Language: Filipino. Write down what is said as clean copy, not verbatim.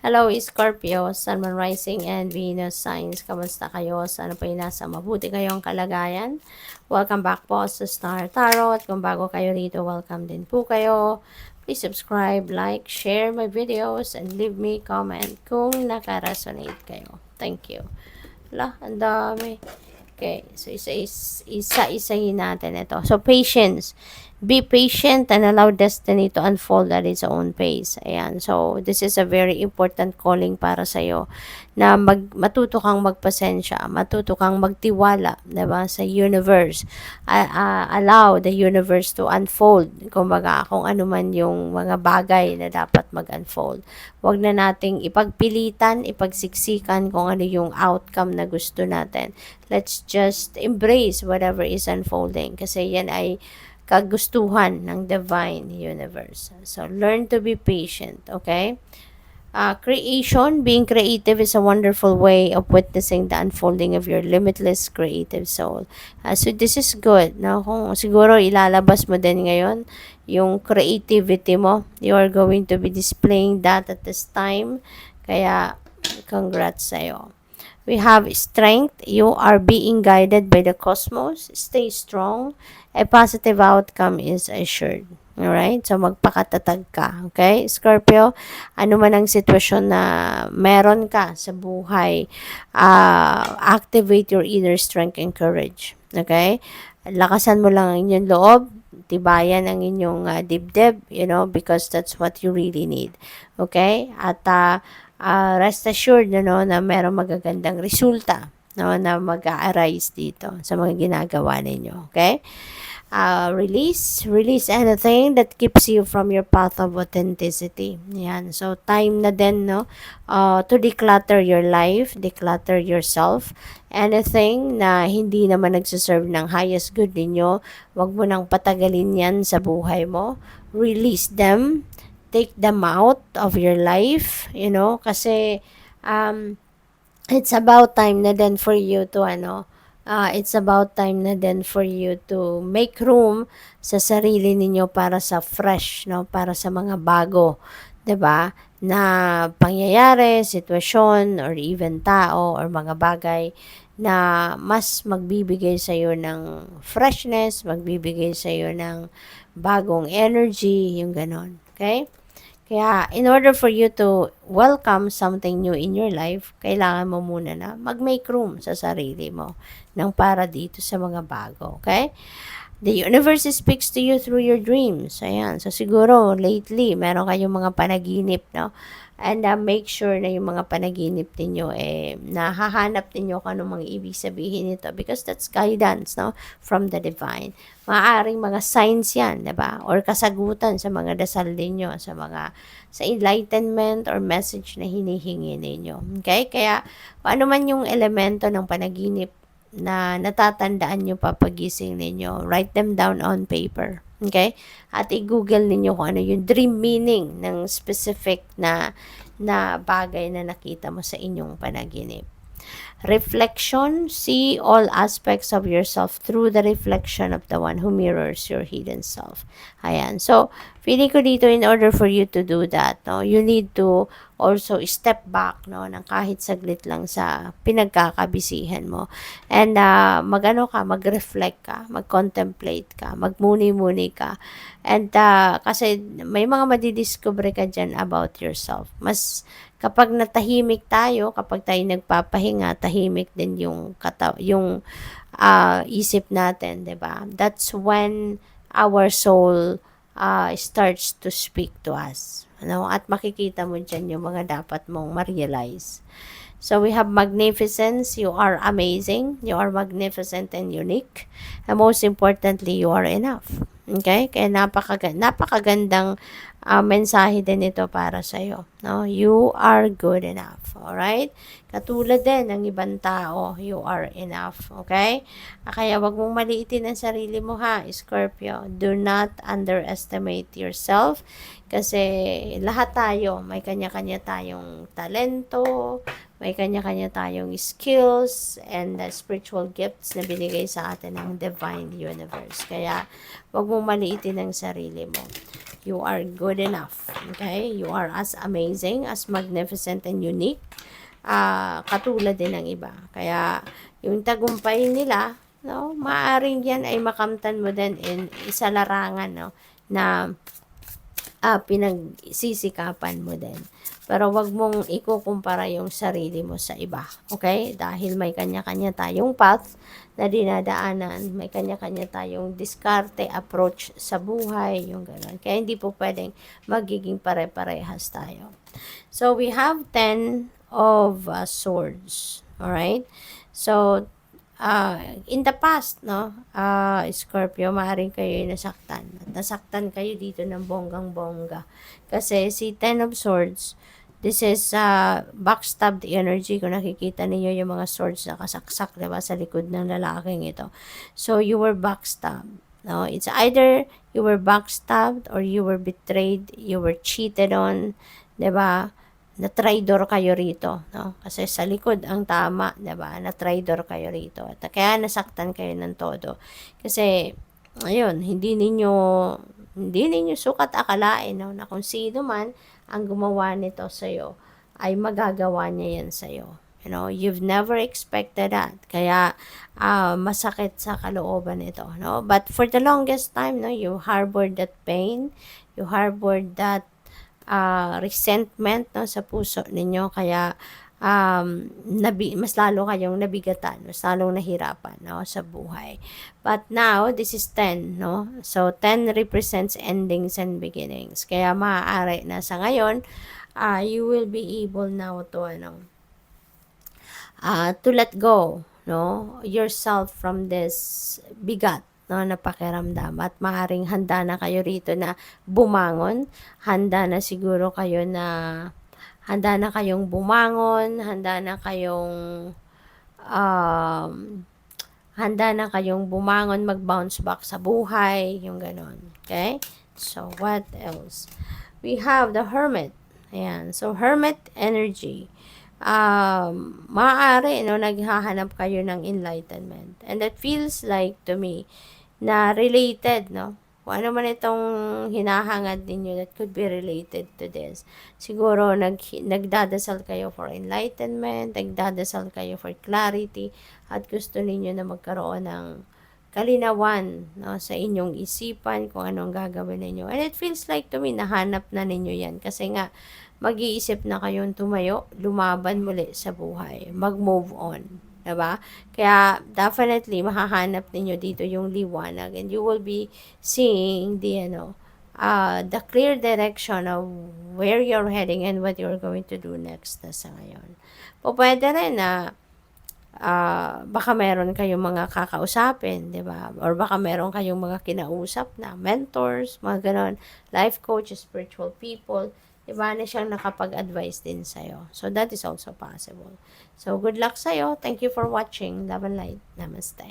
Hello, Scorpio, Sun, Moon, Rising, and Venus signs. Kamusta kayo? Sana po nasa mabuti kayong kalagayan. Welcome back po sa Star Tarot. Kung bago kayo rito, welcome din po kayo. Please subscribe, like, share my videos, and leave me comment kung naka-resonate kayo. Thank you. Ang dami. Okay, so isa-isahin natin ito. So, patience. Be patient and allow destiny to unfold at its own pace. Ayan. So, this is a very important calling para sa'yo na matuto kang magpasensya, matuto kang magtiwala, diba, sa universe. Allow the universe to unfold. Kumbaga, kung ano man yung mga bagay na dapat mag-unfold. Huwag na nating ipagpilitan, ipagsiksikan kung ano yung outcome na gusto natin. Let's just embrace whatever is unfolding kasi yan ay kagustuhan ng divine universe. So, learn to be patient, okay? Creation, being creative is a wonderful way of witnessing the unfolding of your limitless creative soul. So, this is good. No? Kung siguro ilalabas mo din ngayon yung creativity mo, you are going to be displaying that at this time. Kaya, congrats sa'yo. We have strength. You are being guided by the cosmos. Stay strong. A positive outcome is assured. Alright? So, magpakatatag ka. Okay? Scorpio, ano man ang sitwasyon na meron ka sa buhay, activate your inner strength and courage. Okay? Lakasan mo lang ang inyong loob. Tibayan ang inyong dibdib, because that's what you really need. Okay? At, rest assured na merong magagandang resulta na mag-a-arise dito sa mga ginagawa ninyo. Okay? Release anything that keeps you from your path of authenticity. Yan. So, time na din, to declutter your life, declutter yourself. Anything na hindi naman nagsiserve ng highest good ninyo, wag mo nang patagalin yan sa buhay mo. Release them. Take them out of your life, kasi it's about time na din for you to it's about time na din for you to make room sa sarili ninyo para sa fresh, para sa mga bago, 'di ba? Na pangyayari, sitwasyon or even tao or mga bagay na mas magbibigay sa iyo ng freshness, magbibigay sa iyo ng bagong energy, yung ganon. Okay? Kaya, in order for you to welcome something new in your life, kailangan mo muna na mag-make room sa sarili mo ng para dito sa mga bago. Okay? The universe speaks to you through your dreams. Ayan. So, siguro, lately, meron kayong mga panaginip, no? And make sure na yung mga panaginip ninyo, nahahanap ninyo kung anong mga ibig sabihin nito because that's guidance, no? From the divine. Maaaring mga signs yan, diba? Or kasagutan sa mga dasal ninyo, sa enlightenment or message na hinihingi ninyo. Okay? Kaya, paano man yung elemento ng panaginip na natatandaan nyo papagising ninyo, write them down on paper. Okay? At i-google ninyo kung ano yung dream meaning ng specific na bagay na nakita mo sa inyong panaginip. Reflection, see all aspects of yourself through the reflection of the one who mirrors your hidden self. Ayan. So, feeling ko dito, in order for you to do that, you need to also step back, ng kahit saglit lang sa pinagkakabisihan mo. And, mag-reflect ka, mag-contemplate ka, magmuni-muni ka. And, kasi may mga madidiscover ka dyan about yourself. Kapag natahimik tayo, kapag tayo nagpapahinga, tahimik din yung isip natin, 'di ba? That's when our soul starts to speak to us. At makikita mo diyan yung mga dapat mong ma-realize. So we have magnificence, you are amazing, you are magnificent and unique. And most importantly, you are enough. Okay? Kaya napakagandang mensahe din ito para sa iyo. No? You are good enough. Alright? Katulad din ng ibang tao, you are enough. Okay? Kaya wag mong maliitin ang sarili mo ha, Scorpio. Do not underestimate yourself kasi lahat tayo, may kanya-kanya tayong talento, may kanya-kanya tayong skills and spiritual gifts na binigay sa atin ng divine universe. Kaya, wag mong maliitin ang sarili mo. You are good enough. Okay? You are as amazing, as magnificent and unique. Katulad din ng iba. Kaya, yung tagumpay nila, no, maaring yan ay makamtan mo din in isa larangan, no, na pinagsisikapan mo din. Pero wag mong ikukumpara yung sarili mo sa iba. Okay? Dahil may kanya-kanya tayong path na dinadaanan. May kanya-kanya tayong diskarte, approach sa buhay, yung gano'n. Kaya hindi po pwedeng magiging pare-parehas tayo. So, we have 10 of swords. Alright? So, in the past, no, Scorpio, maaaring kayo nasaktan. Nasaktan kayo dito ng bonggang-bongga. Kasi si Ten of Swords, this is backstabbed energy. Kung nakikita ninyo yung mga swords na kasaksak, diba, sa likod ng lalaking ito. So, you were backstabbed. No, it's either you were backstabbed or you were betrayed, you were cheated on, diba? Na traidor kayo rito, no? Kasi sa likod ang tama, 'di ba? Na traidor kayo rito. At kaya nasaktan kayo ng todo. Kasi ayun, hindi ninyo sukat akalain, no, na kung sino man ang gumawa nito sa iyo ay magagawa niya 'yan sa iyo. You know, you've never expected that. Kaya masakit sa kalooban ito, no? But for the longest time, no, you harbored that pain, you harbored that resentment, no, sa puso ninyo. Kaya mas lalo kayong nabigatan, mas lalong nahirapan, no, sa buhay. But now, this is 10, no? So, 10 represents endings and beginnings. Kaya maaari na sa ngayon, you will be able now to let go, no, yourself from this bigat, no, na pakiramdam. At maaaring handa na kayo rito na bumangon, handa na kayong bumangon, mag-bounce back sa buhay, yung ganon. Okay? So, what else? We have the Hermit. Ayan. So, Hermit energy. Maaari, no, naghahanap kayo ng enlightenment. And that feels like, to me, na related, no? Kung ano man itong hinahangad ninyo that could be related to this. Siguro, nagdadasal kayo for enlightenment, nagdadasal kayo for clarity, at gusto ninyo na magkaroon ng kalinawan, no, sa inyong isipan kung anong gagawin ninyo. And it feels like to me, nahanap na ninyo yan. Kasi nga, mag-iisip na kayong tumayo, lumaban muli sa buhay, mag-move on. Diba? Kaya, definitely, mahahanap ninyo dito yung liwanag and you will be seeing the clear direction of where you're heading and what you're going to do next na sa ngayon. Pwede rin na baka meron kayong mga kakausapin, di ba? Or baka meron kayong mga kinausap na mentors, mga ganon, life coach, spiritual people, diba, na siyang nakapag-advise din sa'yo. So, that is also possible. So, good luck sa'yo. Thank you for watching. Love and light. Namaste.